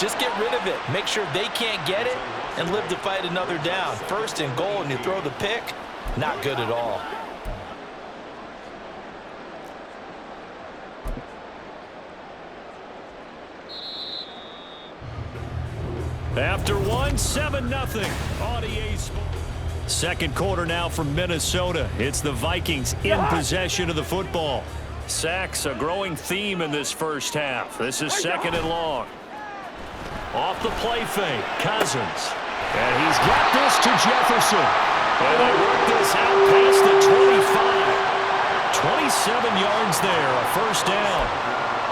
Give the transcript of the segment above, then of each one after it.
Just get rid of it. Make sure they can't get it and live to fight another down. First and goal and you throw the pick, not good at all. After one, 7-0. RDA Sports. Second quarter now from Minnesota. It's the Vikings in possession of the football. Sacks a growing theme in this first half. This is second and long. Off the play fake, Cousins. And he's got this to Jefferson. And they work this out past the 25. 27 yards there, a first down.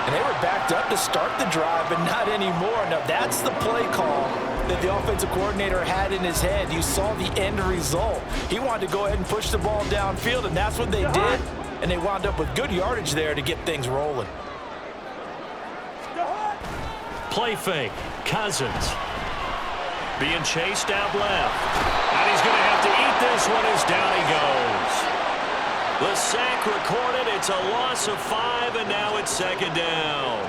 And they were backed up to start the drive, but not anymore. Now that's the play call that the offensive coordinator had in his head. You saw the end result. He wanted to go ahead and push the ball downfield, and that's what they did. And they wound up with good yardage there to get things rolling. Play fake, Cousins. Being chased out left. And he's going to have to eat this one as down he goes. The sack recorded. It's a loss of 5, and now it's second down.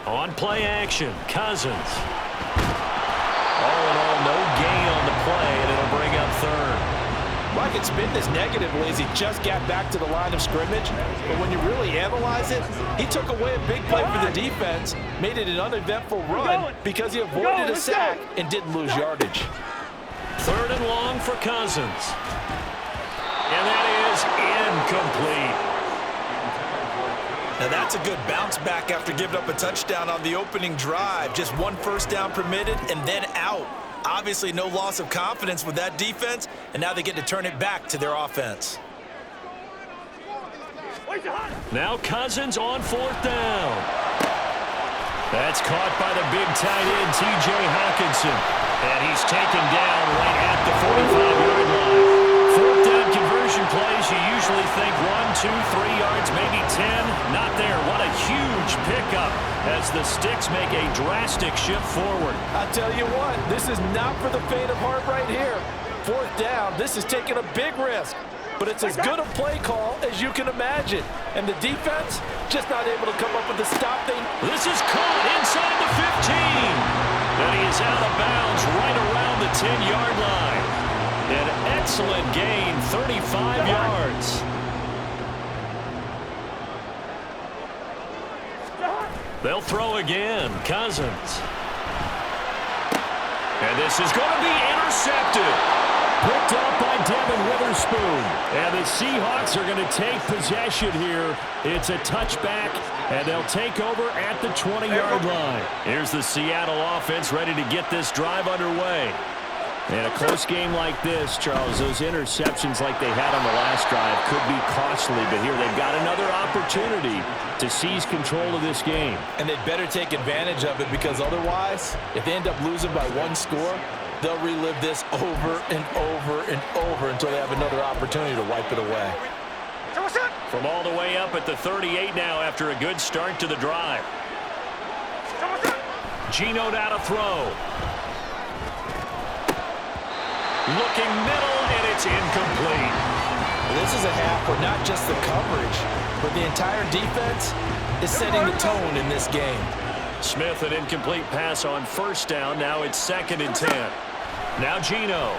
On play action, Cousins. All in all, no gain on the play, and it'll bring up third. Well, I could spin this negatively as he just got back to the line of scrimmage. But when you really analyze it, he took away a big play for the defense, made it an uneventful run because he avoided a sack and didn't lose yardage. Third and long for Cousins. And that is incomplete. Now that's a good bounce back after giving up a touchdown on the opening drive. Just one first down permitted and then out. Obviously no loss of confidence with that defense, and now they get to turn it back to their offense. Now Cousins on fourth down. That's caught by the big tight end, T.J. Hawkinson. And he's taken down right at the 45-yard line. Fourth down conversion plays, you usually think 1, 2, 3 yards, maybe 10. Not there. What a huge pickup as the Sticks make a drastic shift forward. I'll tell you what, this is not for the faint of heart right here. Fourth down, this is taking a big risk. But it's as good a play call as you can imagine. And the defense just not able to come up with the stop thing. This is caught inside the 15. And he is out of bounds right around the 10-yard line. An excellent gain, 35 yards. They'll throw again. Cousins. And this is going to be intercepted. Picked up by Devin Witherspoon. And the Seahawks are going to take possession here. It's a touchback, and they'll take over at the 20-yard line. Here's the Seattle offense ready to get this drive underway. In a close game like this, Charles, those interceptions like they had on the last drive could be costly, but here they've got another opportunity to seize control of this game. And they'd better take advantage of it, because otherwise, if they end up losing by one score, they'll relive this over and over and over until they have another opportunity to wipe it away. From all the way up at the 38 now after a good start to the drive. Geno out to throw. Looking middle, and it's incomplete. This is a half where not just the coverage, but the entire defense is setting the tone in this game. Smith, an incomplete pass on first down. Now it's 2nd and 10. Now Geno.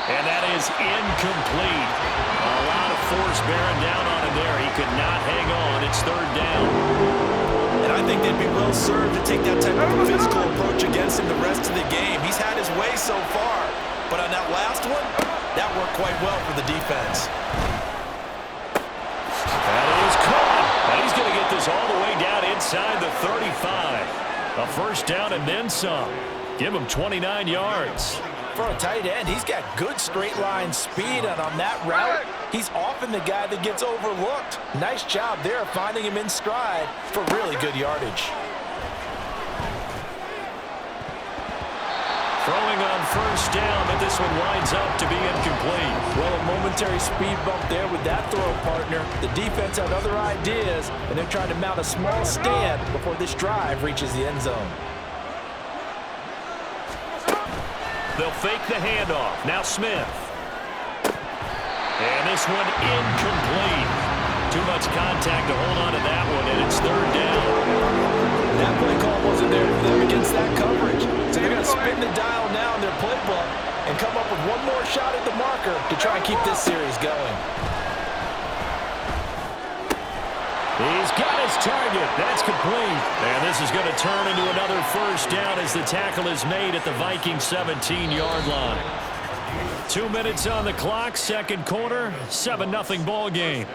And that is incomplete. A lot of force bearing down on him there. He could not hang on. It's 3rd down. And I think they'd be well served to take that type of a physical approach against him the rest of the game. He's had his way so far, but on that last one, that worked quite well for the defense. That is caught. And he's going to get this all the way down inside the 35. A first down and then some. Give him 29 yards. For a tight end, he's got good straight line speed, and on that route, he's often the guy that gets overlooked. Nice job there finding him in stride for really good yardage. Throwing on first down, but this one winds up to be incomplete. Well, a momentary speed bump there with that throw, partner. The defense had other ideas, and they're trying to mount a small stand before this drive reaches the end zone. They'll fake the handoff. Now Smith. And this one incomplete. Too much contact to hold on to that one, and it's third down. That play call wasn't there for them against that coverage. So they're going to spin the dial now in their playbook and come up with one more shot at the marker to try and keep this series going. He's got his target. That's complete. And this is going to turn into another first down as the tackle is made at the Vikings 17-yard line. 2 minutes on the clock, second quarter, 7-0 ball game.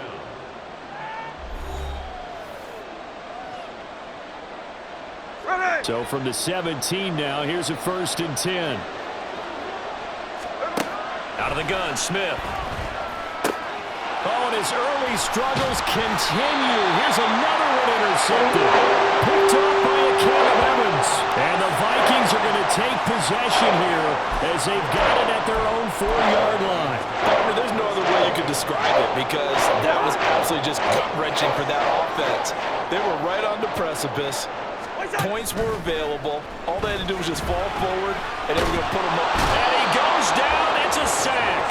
So from the 17 now, here's a 1st and 10. Out of the gun, Smith. Oh, and his early struggles continue. Here's another one intercepted. Picked off by a Caleb Evans. And the Vikings are going to take possession here as they've got it at their own 4-yard line. There's no other way you could describe it because that was absolutely just gut-wrenching for that offense. They were right on the precipice. Points were available. All they had to do was just fall forward, and they were going to put him up. And he goes down. It's a sack.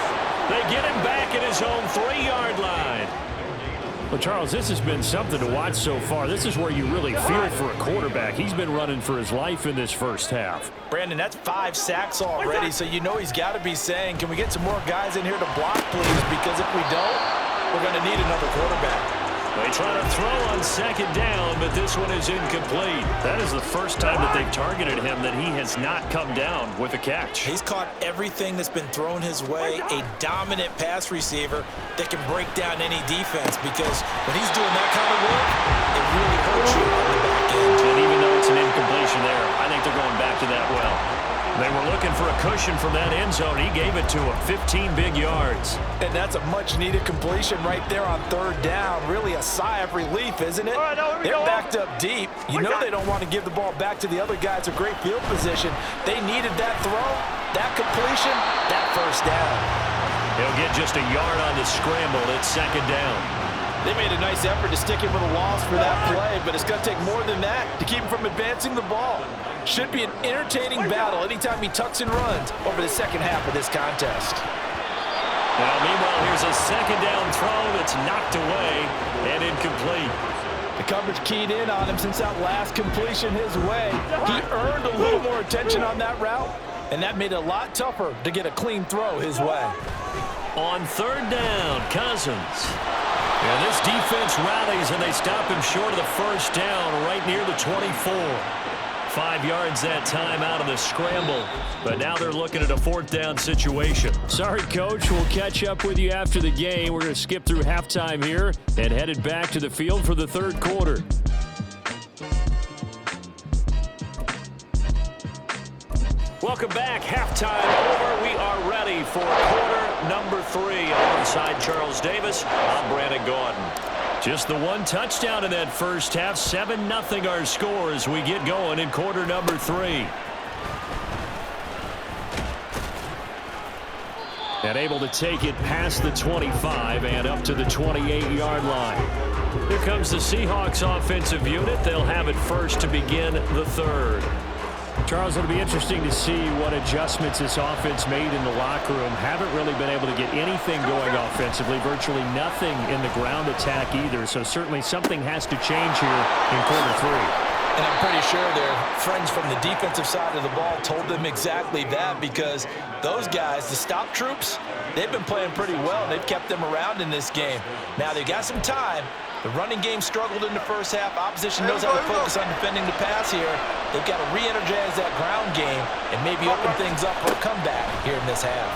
They get him back at his own 3-yard line. Well, Charles, this has been something to watch so far. This is where you really feel for a quarterback. He's been running for his life in this first half. Brandon, that's 5 sacks already, so you know he's got to be saying, can we get some more guys in here to block, please? Because if we don't, we're going to need another quarterback. They try to throw on second down, but this one is incomplete. That is the first time that they've targeted him that he has not come down with a catch. He's caught everything that's been thrown his way, a dominant pass receiver that can break down any defense because when he's doing that kind of work, it really hurts you on the back end. And even though it's an incompletion there, I think they're going back to that well. They were looking for a cushion from that end zone. He gave it to him, 15 big yards. And that's a much-needed completion right there on third down. Really a sigh of relief, isn't it? They're backed up deep. You know they don't want to give the ball back to the other guy. It's a great field position. They needed that throw, that completion, that first down. He'll get just a yard on the scramble. It's second down. They made a nice effort to stick him with a loss for that play, but it's going to take more than that to keep him from advancing the ball. Should be an entertaining battle anytime he tucks and runs over the second half of this contest. Now, meanwhile, here's a second down throw that's knocked away and incomplete. The coverage keyed in on him since that last completion his way. He earned a little more attention on that route, and that made it a lot tougher to get a clean throw his way. On third down, Cousins. And this defense rallies, and they stop him short of the first down right near the 24. 5 yards that time out of the scramble, but now they're looking at a 4th down situation. Sorry, Coach. We'll catch up with you after the game. We're going to skip through halftime here and headed back to the field for the third quarter. Welcome back. Halftime over. We are ready for quarter number 3. Alongside Charles Davis, I'm Brandon Gordon. Just the one touchdown in that first half. 7-0 our score as we get going in quarter number 3. And able to take it past the 25 and up to the 28-yard line. Here comes the Seahawks offensive unit. They'll have it first to begin the third. Charles, it'll be interesting to see what adjustments this offense made in the locker room. Haven't really been able to get anything going offensively, virtually nothing in the ground attack either. So certainly something has to change here in quarter 3. And I'm pretty sure their friends from the defensive side of the ball told them exactly that because those guys, the stop troops, they've been playing pretty well. They've kept them around in this game. Now they've got some time. The running game struggled in the first half. Opposition knows how to focus on defending the pass here. They've got to re-energize that ground game and maybe open things up for a comeback here in this half.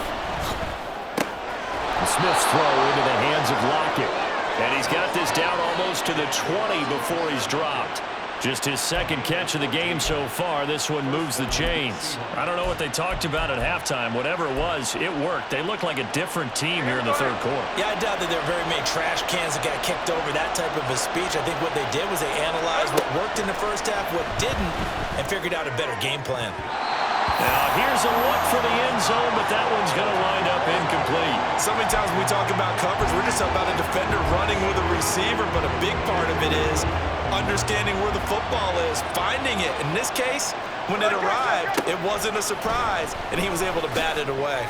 Smith's throw into the hands of Lockett. And he's got this down almost to the 20 before he's dropped. Just his second catch of the game so far. This one moves the chains. I don't know what they talked about at halftime. Whatever it was, it worked. They look like a different team here in the third quarter. Yeah, I doubt that there are very many trash cans that got kicked over, that type of a speech. I think what they did was they analyzed what worked in the first half, what didn't, and figured out a better game plan. Now, here's a look for the end zone, but that one's going to wind up incomplete. So many times when we talk about coverage, we're just about a defender running with a receiver, but a big part of it is understanding where the football is, finding it. In this case, when it arrived, it wasn't a surprise, and he was able to bat it away.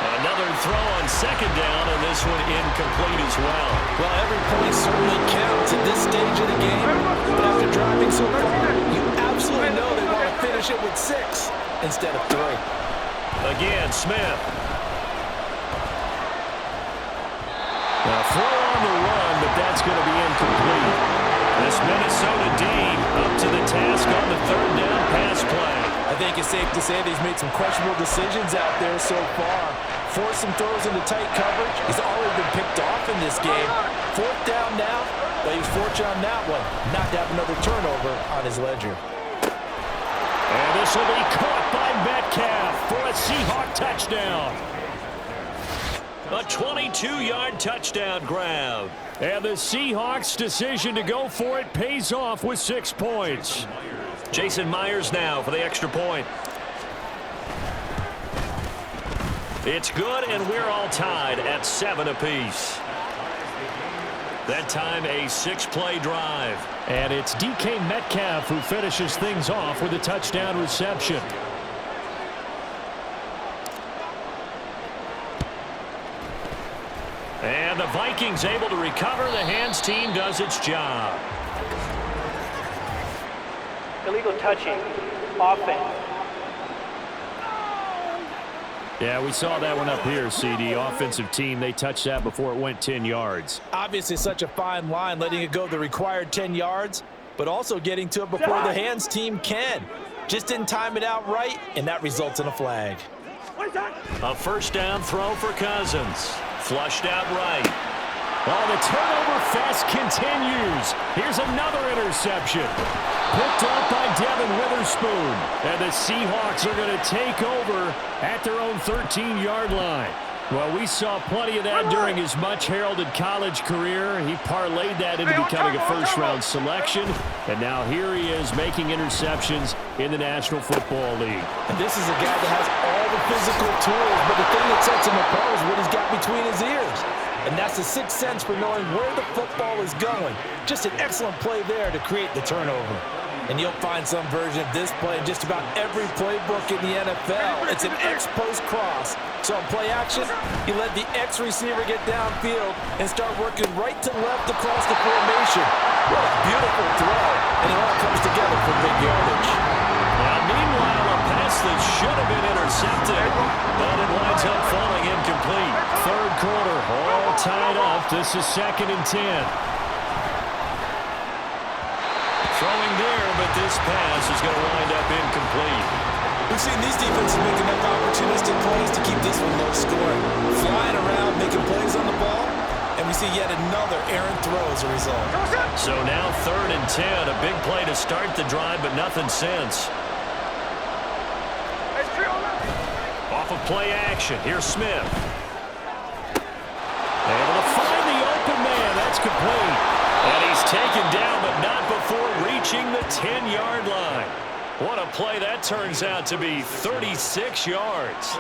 Another throw on second down, and this one incomplete as well. Well, every point certainly counts at this stage of the game. But after driving so far, you absolutely know they want to finish it with 6 instead of 3. Again, Smith. Now throw on the run, but that's going to be incomplete. This Minnesota D up to the task on the third down pass play. I think it's safe to say that he's made some questionable decisions out there so far. Forced some throws into tight coverage. He's already been picked off in this game. 4th down now, but he's fortunate on that one not to have another turnover on his ledger. And this will be caught by Metcalf for a Seahawk touchdown. A 22-yard touchdown grab. And the Seahawks' decision to go for it pays off with 6 points. Jason Myers now for the extra point. It's good, and we're all tied at 7 apiece. That time, a 6-play drive. And it's DK Metcalf who finishes things off with a touchdown reception. And the Vikings able to recover. The hands team does its job. Illegal touching. Offense. Yeah, we saw that one up here, CD. Offensive team, they touched that before it went 10 yards. Obviously such a fine line, letting it go the required 10 yards, but also getting to it before the hands team can. Just didn't time it out right, and that results in a flag. A first down throw for Cousins. Flushed out right. Oh, the turnover fest continues. Here's another interception. Picked up by Devin Witherspoon. And the Seahawks are going to take over at their own 13-yard line. Well, we saw plenty of that during his much-heralded college career. He parlayed that into becoming a first-round selection. And now here he is making interceptions in the National Football League. And this is a guy that has all the physical tools, but the thing that sets him apart is what he's got between his ears. And that's the sixth sense for knowing where the football is going. Just an excellent play there to create the turnover. And you'll find some version of this play in just about every playbook in the NFL. It's an X-post cross. So on play action, you let the X receiver get downfield and start working right to left across the formation. What a beautiful throw. And it all comes together for big yardage. Now, meanwhile, a pass that should have been intercepted, but it winds up falling incomplete. Third quarter, all tied up. This is 2nd and 10. Throwing there, but this pass is going to wind up incomplete. We've seen these defenses make enough opportunistic plays to keep this one low scoring. Flying around, making plays on the ball, and we see yet another errant throw as a result. So now 3rd and 10, a big play to start the drive, but nothing since. Off of play action, here's Smith. Able to find the open man, that's complete. And he's taken down, but not before reaching the 10-yard line. What a play that turns out to be, 36 yards.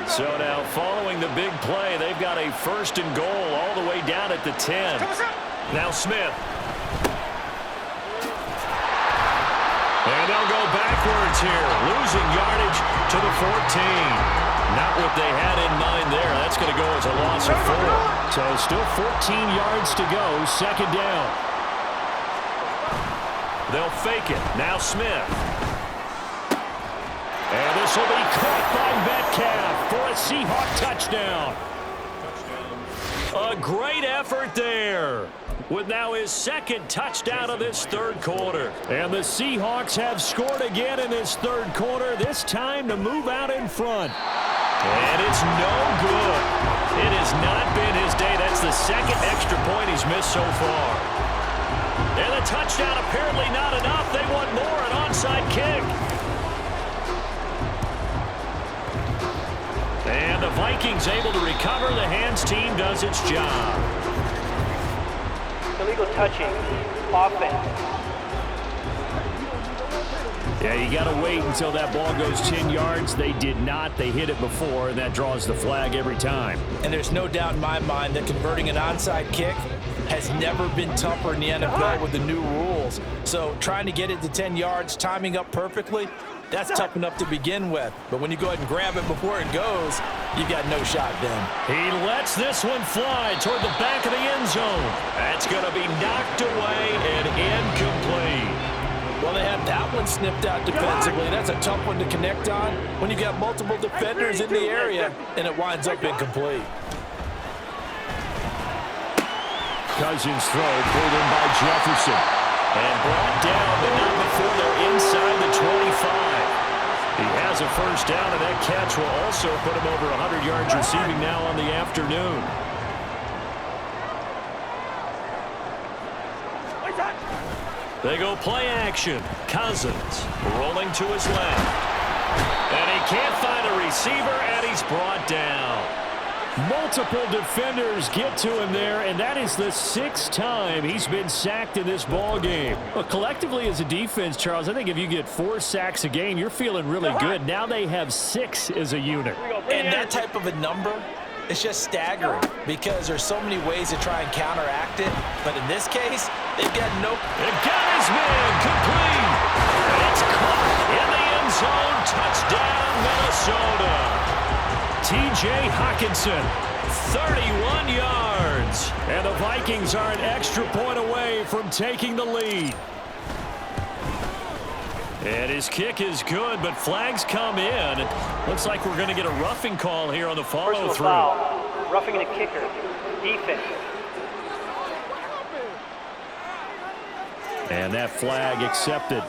So now following the big play, they've got a 1st and goal all the way down at the 10. Now Smith. And they'll go backwards here, losing yardage to the 14. Not what they had in mind there. That's going to go as a loss of 4. So still 14 yards to go, 2nd down. They'll fake it. Now Smith. And this will be caught by Metcalf for a Seahawk touchdown. A great effort there, with now his 2nd touchdown of this 3rd quarter. And the Seahawks have scored again in this 3rd quarter, this time to move out in front. And it's no good. It has not been his day. That's the 2nd extra point he's missed so far. And the touchdown apparently not enough. They want more, an onside kick. And the Vikings able to recover. The hands team does its job. Illegal touching. Offense. Yeah, you got to wait until that ball goes 10 yards. They did not. They hit it before, and that draws the flag every time. And there's no doubt in my mind that converting an onside kick has never been tougher in the NFL with the new rules. So trying to get it to 10 yards, timing up perfectly, that's tough enough to begin with. But when you go ahead and grab it before it goes, you've got no shot then. He lets this one fly toward the back of the end zone. That's going to be knocked away and incomplete. Well, they have that one snipped out defensively. That's a tough one to connect on when you've got multiple defenders in the area, and it winds up incomplete. Cousins' throw pulled in by Jefferson. And brought down, but not before they're inside the 25. He has a first down, and that catch will also put him over 100 yards receiving now on the afternoon. They go play action. Cousins rolling to his left. And he can't find a receiver, and he's brought down. Multiple defenders get to him there, and that is the 6th time he's been sacked in this ball game. Well, collectively as a defense, Charles, I think if you get 4 sacks a game, you're feeling really good. Now they have 6 as a unit. And that type of a number, it's just staggering because there's so many ways to try and counteract it. But in this case, they've got no... It got his man complete. And it's caught in the end zone. Touchdown, Minnesota. T.J. Hockenson, 31 yards. And the Vikings are an extra point away from taking the lead. And his kick is good, but flags come in. It looks like we're going to get a roughing call here on the follow-through. Roughing the kicker. Defense. And that flag accepted.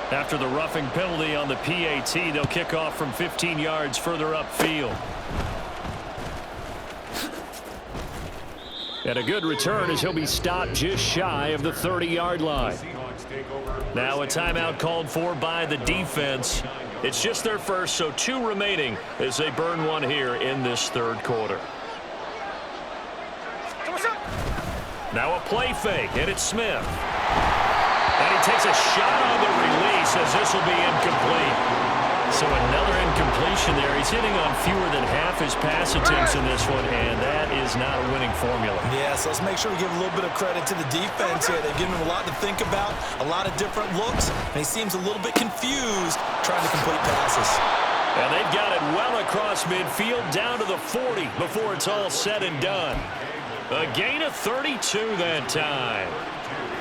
After the roughing penalty on the PAT, they'll kick off from 15 yards further upfield. And a good return as he'll be stopped just shy of the 30-yard line. Now a timeout called for by the defense. It's just their first, so 2 remaining as they burn one here in this third quarter. Now a play fake, and it's Smith. And he takes a shot on the release as this will be incomplete. So another incompletion there. He's hitting on fewer than half his pass attempts in this one, and that is not a winning formula. Yeah, so let's make sure we give a little bit of credit to the defense here. They've given him a lot to think about, a lot of different looks, and he seems a little bit confused trying to complete passes. And they've got it well across midfield down to the 40 before it's all said and done. A gain of 32 that time.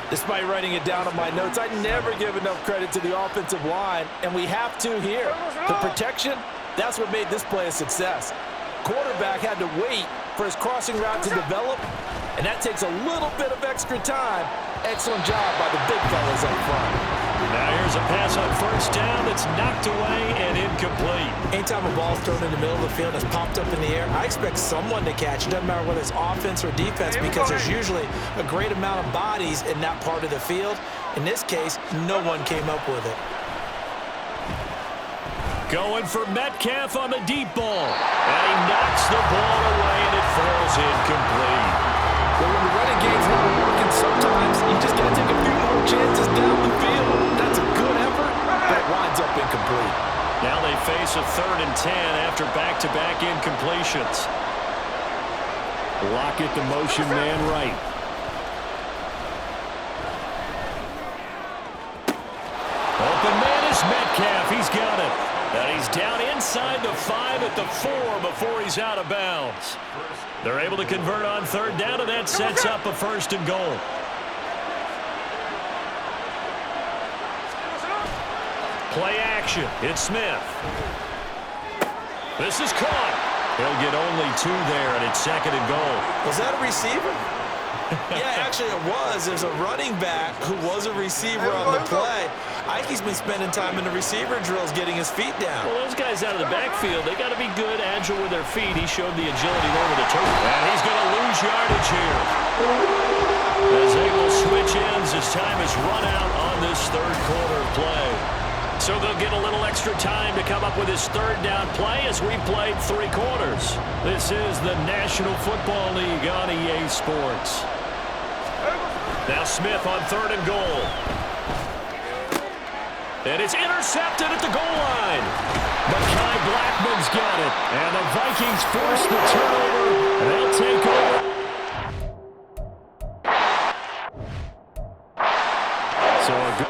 Despite writing it down on my notes, I never give enough credit to the offensive line, and we have to here. The protection, that's what made this play a success. Quarterback had to wait for his crossing route to develop, and that takes a little bit of extra time. Excellent job by the big fellas up front. Now here's a pass on first down that's knocked away and incomplete. Anytime a ball's thrown in the middle of the field and it's popped up in the air, I expect someone to catch it. Doesn't matter whether it's offense or defense because there's usually a great amount of bodies in that part of the field. In this case, no one came up with it. Going for Metcalf on the deep ball. And he knocks the ball away and it falls incomplete. Well, when the running game's not working, sometimes you just got to take a few more chances down the field. That's a good effort, but it winds up incomplete. Now they face a 3rd and 10 after back-to-back incompletions. Lockett, the motion man right. Open man is Metcalf. He's got it. And he's down inside the 5 at the 4 before he's out of bounds. They're able to convert on 3rd down, and that sets up a 1st and goal. Play action. It's Smith. This is caught. He'll get only 2 there, and it's 2nd and goal. Was that a receiver? Yeah, actually it was. There's a running back who was a receiver on the play. Ike's been spending time in the receiver drills getting his feet down. Well, those guys out of the backfield, they got to be good, agile with their feet. He showed the agility there with the turn. And he's going to lose yardage here. As they will switch ends as time is run out on this 3rd quarter play. So they'll get a a little extra time to come up with his third down play as we played 3 quarters. This is the National Football League on EA Sports. Now Smith on 3rd and goal. And it's intercepted at the goal line. Mekhi Blackman's got it. And the Vikings force the turnover. And they'll take over. So a good...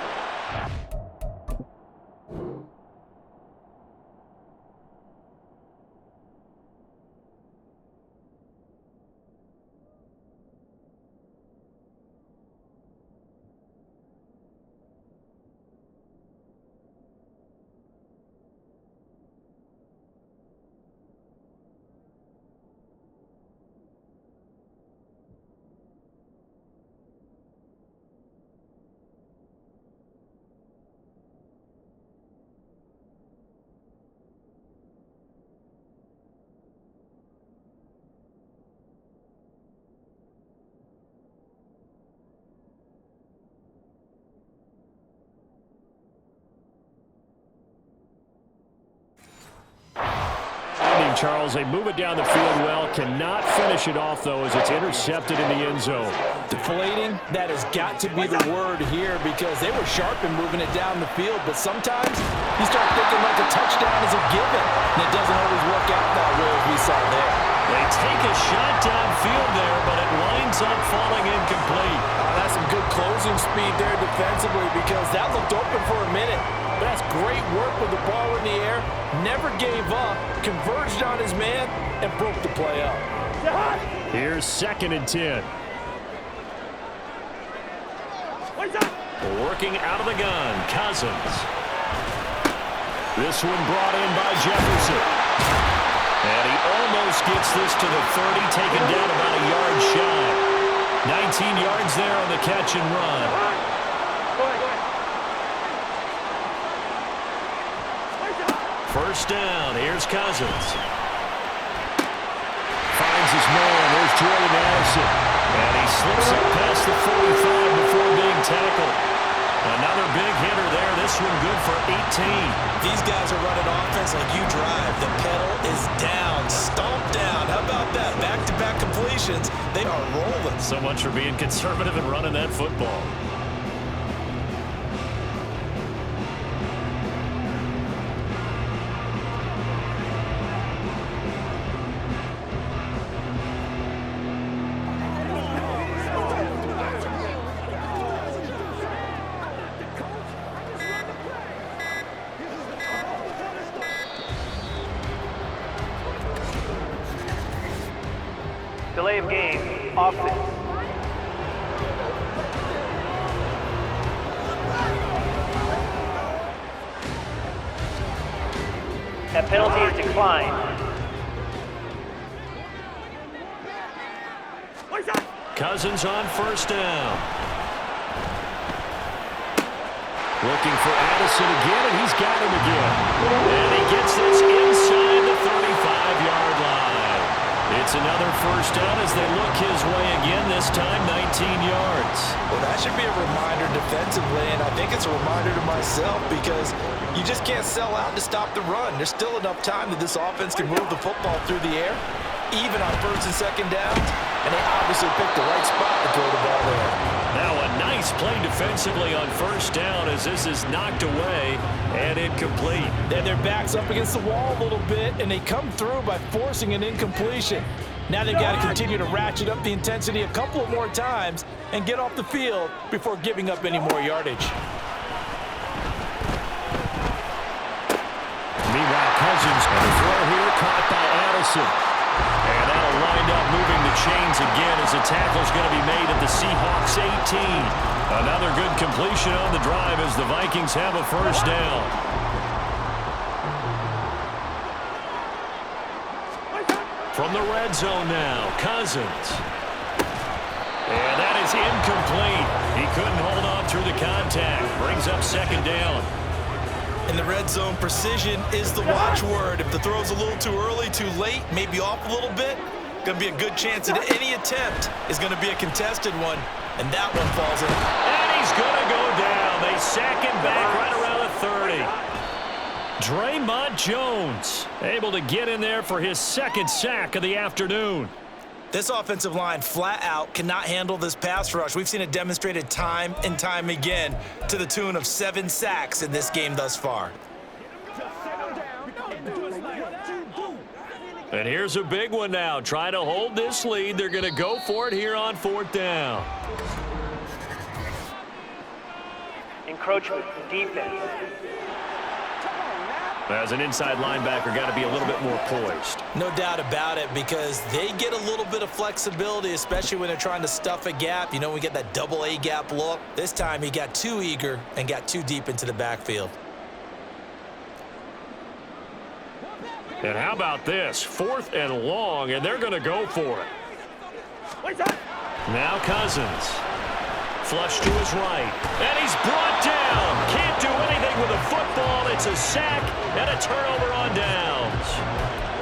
Charles, they move it down the field well. Cannot finish it off, though, as it's intercepted in the end zone. Deflating, that has got to be the word here because they were sharp in moving it down the field, but sometimes you start thinking like a touchdown is a given, and it doesn't always work out that way as we saw there. They take a shot downfield there, but it winds up falling incomplete. That's some good closing speed there defensively because that looked open for a minute. But that's great work with the ball in the air. Never gave up, converged on his man, and broke the play up. Here's 2nd and 10. Working out of the gun, Cousins. This one brought in by Jefferson. And he almost gets this to the 30, taken down about a yard shy. 19 yards there on the catch and run. First down, here's Cousins. Finds his man, there's Jordan Addison. And he slips up past the 45 before being tackled. Another big hitter there, this one good for 18. These guys are running offense like you drive. The pedal is down, stomp down. How about that? Back-to-back completions. They are rolling. So much for being conservative and running that football. Delay of game, offense. That penalty is declined. Cousins on first down. Looking for Addison again, and he's got him again. And he gets this inside the 35-yard line. It's another first down as they look his way again, this time 19 yards. Well, that should be a reminder defensively, and I think it's a reminder to myself because you just can't sell out to stop the run. There's still enough time that this offense can move the football through the air, even on 1st and 2nd downs, and they obviously picked the right spot to throw the ball there. Now a nice play defensively on first down as this is knocked away and incomplete. Then their back's up against the wall a little bit, and they come through by forcing an incompletion. Now they've got to continue to ratchet up the intensity a couple of more times and get off the field before giving up any more yardage. Meanwhile, Cousins on the throw here, caught by Addison. And that'll wind up moving the chains again as the tackle's going to be made at the Seahawks 18. Another good completion on the drive as the Vikings have a first down. From the red zone now, Cousins. And that is incomplete. He couldn't hold on through the contact. Brings up 2nd down. In the red zone, precision is the watchword. If the throw's a little too early, too late, maybe off a little bit, going to be a good chance that any attempt is going to be a contested one, and that one falls in. And he's going to go down. They sack him back right around the 30. Draymond Jones able to get in there for his second sack of the afternoon. This offensive line flat out cannot handle this pass rush. We've seen it demonstrated time and time again to the tune of 7 sacks in this game thus far. And here's a big one now. Trying to hold this lead. They're going to go for it here on 4th down. Encroachment defense. As an inside linebacker, got to be a little bit more poised. No doubt about it, because they get a little bit of flexibility, especially when they're trying to stuff a gap. You know, we get that double A gap look. This time he got too eager and got too deep into the backfield. And how about this? 4th and long, and they're going to go for it. Now Cousins. Flush to his right. And he's brought down. Can't do anything with a football. It's a sack and a turnover on downs.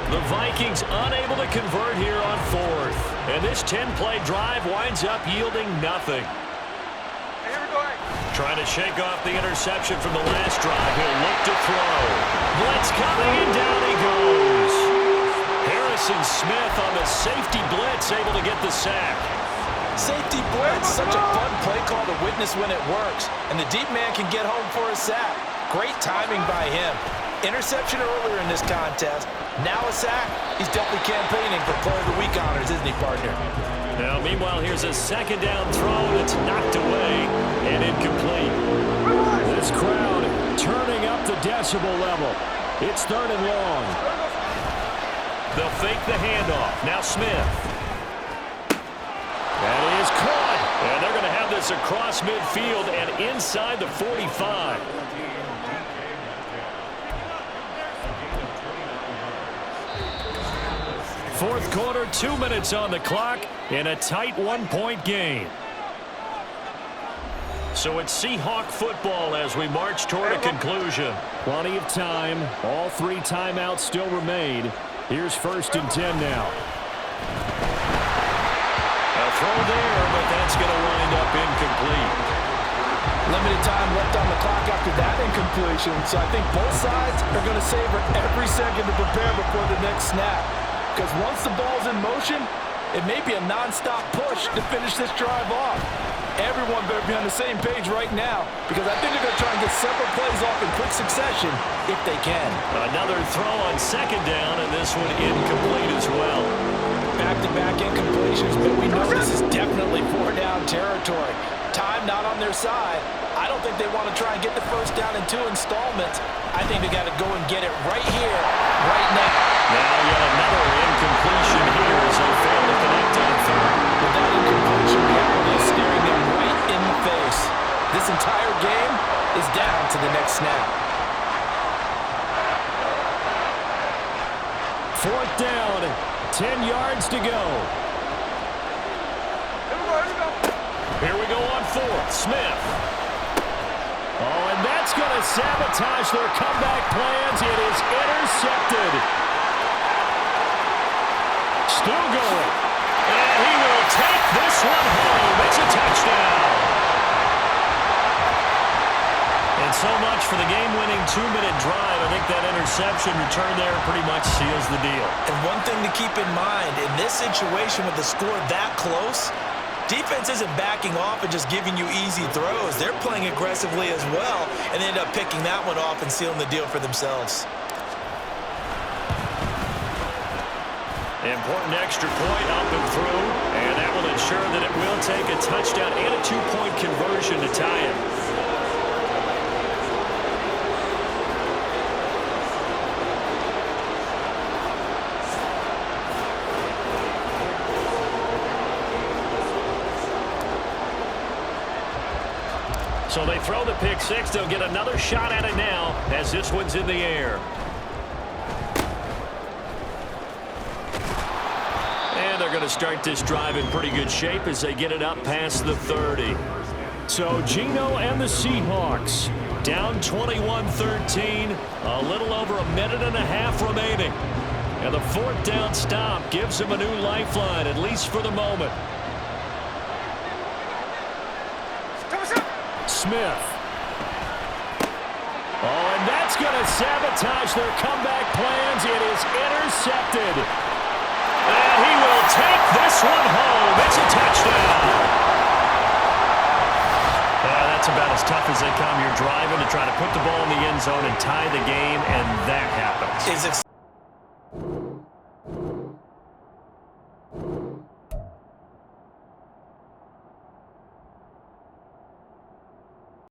The Vikings unable to convert here on 4th. And this 10-play drive winds up yielding nothing. Trying to shake off the interception from the last drive. He'll look to throw. Blitz coming, and down he goes. Harrison Smith on the safety blitz, able to get the sack. Safety blitz, such a fun play call to witness when it works. And the deep man can get home for a sack. Great timing by him. Interception earlier in this contest. Now a sack. He's definitely campaigning for Player of the Week honors, isn't he, partner? Now, meanwhile, here's a 2nd down throw that's knocked away and incomplete. This crowd turning up the decibel level. It's 3rd and long. They'll fake the handoff. Now Smith. That is caught. And they're going to have this across midfield and inside the 45. Fourth quarter, 2 minutes on the clock in a tight 1-point game. So it's Seahawk football as we march toward a conclusion. Plenty of time. All 3 timeouts still remain. Here's 1st and 10 now. A throw there, but that's going to wind up incomplete. Limited time left on the clock after that incompletion, so I think both sides are going to savor every second to prepare before the next snap. Because once the ball's in motion, it may be a non-stop push to finish this drive off. Everyone better be on the same page right now, because I think they're going to try and get several plays off in quick succession if they can. Another throw on 2nd down, and this one incomplete as well. Back-to-back incompletions, but we know this is definitely 4-down territory. Time not on their side. I don't think they want to try and get the 1st down in 2 installments. I think they got to go and get it right here, right now. Now yet another incompletion here as they fail to connect on 3rd. With that incompletion, reality is staring them right in the face. This entire game is down to the next snap. 4th down, 10 yards to go. Here we go on 4th. Smith. Oh, and that's going to sabotage their comeback plans. It is intercepted. Still going. And he will take this one home. It's a touchdown. And so much for the game-winning 2-minute drive. I think that interception return there pretty much seals the deal. And one thing to keep in mind, in this situation with the score that close, defense isn't backing off and just giving you easy throws. They're playing aggressively as well, and they end up picking that one off and sealing the deal for themselves. Important extra point up and through, and that will ensure that it will take a touchdown and a 2-point conversion to tie it. So they throw the pick 6. They'll get another shot at it now as this one's in the air. And they're going to start this drive in pretty good shape as they get it up past the 30. So Geno and the Seahawks down 21-13. A little over a minute and a half remaining. And the 4th down stop gives them a new lifeline, at least for the moment. Smith. Oh, and that That's going to sabotage their comeback plans. It is intercepted. And he will take this one home. It's a touchdown. That's about as tough as they come. You're driving to try to put the ball in the end zone and tie the game, and that happens.